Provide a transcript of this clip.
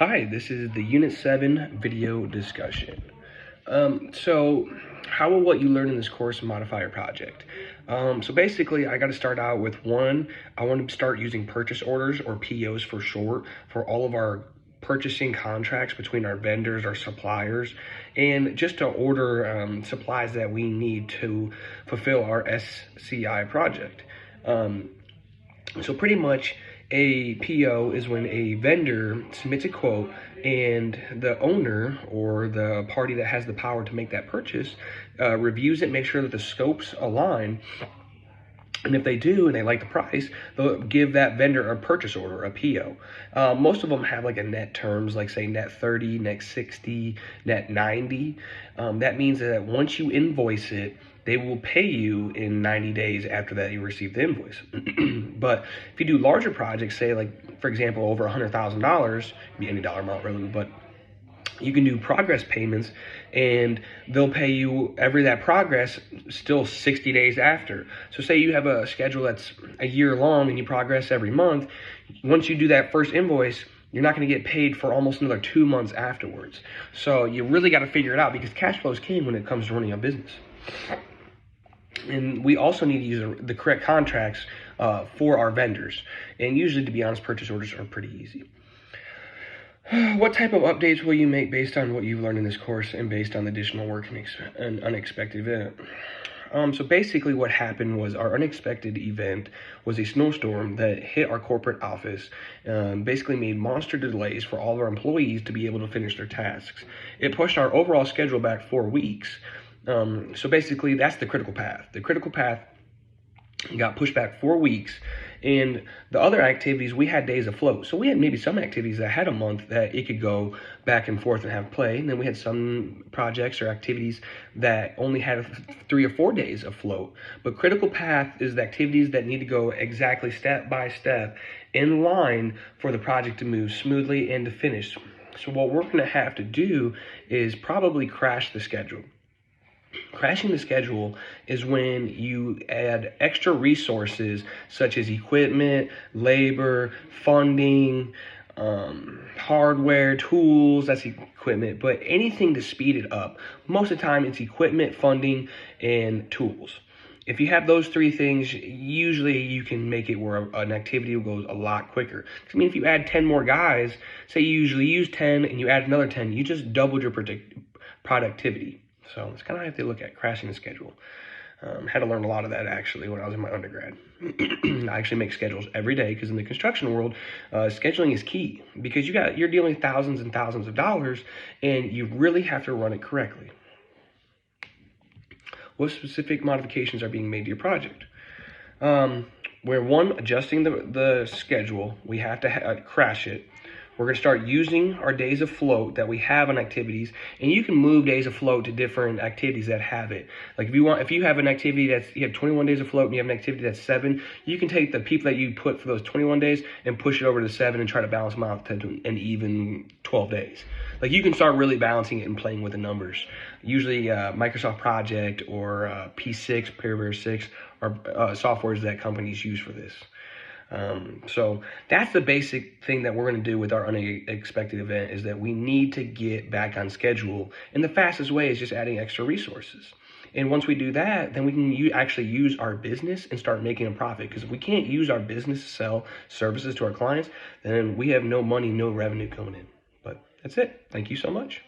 Hi, this is the Unit 7 video discussion. So how will what you learn in this course modify your project? So basically, I got to start out with one. I want to start using purchase orders, or POs for short, for all of our purchasing contracts between our vendors, our suppliers, and just to order supplies that we need to fulfill our SCI project. So pretty much a PO is when a vendor submits a quote and the owner or the party that has the power to make that purchase reviews it, make sure that the scopes align. And if they do and they like the price, they'll give that vendor a purchase order, a PO. Most of them have like a net terms, like say net 30, net 60, net 90. That means that once you invoice it, they will pay you in 90 days after that you receive the invoice. But if you do larger projects, say like, for example, over $100,000, be any dollar amount really, but you can do progress payments and they'll pay you every that progress still 60 days after. So say you have a schedule that's a year long and you progress every month. Once you do that first invoice, you're not going to get paid for almost another 2 months afterwards. So you really got to figure it out, because cash flow is king when it comes to running a business. And we also need to use the correct contracts for our vendors. And usually, to be honest, purchase orders are pretty easy. What type of updates will you make based on what you've learned in this course and based on the additional work and an unexpected event? So basically what happened was our unexpected event was a snowstorm that hit our corporate office, basically made monster delays for all of our employees to be able to finish their tasks. It pushed our overall schedule back 4 weeks. So basically that's the critical path. The critical path got pushed back 4 weeks, and the other activities, we had days afloat. So we had maybe some activities that had a month that it could go back and forth and have play. And then we had some projects or activities that only had 3 or 4 days afloat. But critical path is the activities that need to go exactly step by step in line for the project to move smoothly and to finish. So what we're gonna have to do is probably crash the schedule. Crashing the schedule is when you add extra resources such as equipment, labor, funding, hardware, tools, that's equipment, but anything to speed it up. Most of the time it's equipment, funding, and tools. If you have those 3 things, usually you can make it where an activity will go a lot quicker. I mean, if you add 10 more guys, say you usually use 10 and you add another 10, you just doubled your productivity. So it's kind of how they look at crashing the schedule. Had to learn a lot of that actually when I was in my undergrad. I actually make schedules every day, because in the construction world, scheduling is key, because you're dealing thousands and thousands of dollars, and you really have to run it correctly. What specific modifications are being made to your project? We're adjusting the schedule. We have to crash it. We're going to start using our days of float that we have on activities, and you can move days of float to different activities that have it. Like if you have an activity you have 21 days of float and you have an activity that's 7, you can take the people that you put for those 21 days and push it over to 7 and try to balance them out to an even 12 days. Like you can start really balancing it and playing with the numbers. Usually Microsoft Project or P6, Primavera 6 are softwares that companies use for this. So that's the basic thing that we're going to do with our unexpected event, is that we need to get back on schedule. And the fastest way is just adding extra resources. And once we do that, then we can actually use our business and start making a profit. Because if we can't use our business to sell services to our clients, then we have no money, no revenue coming in. But that's it. Thank you so much.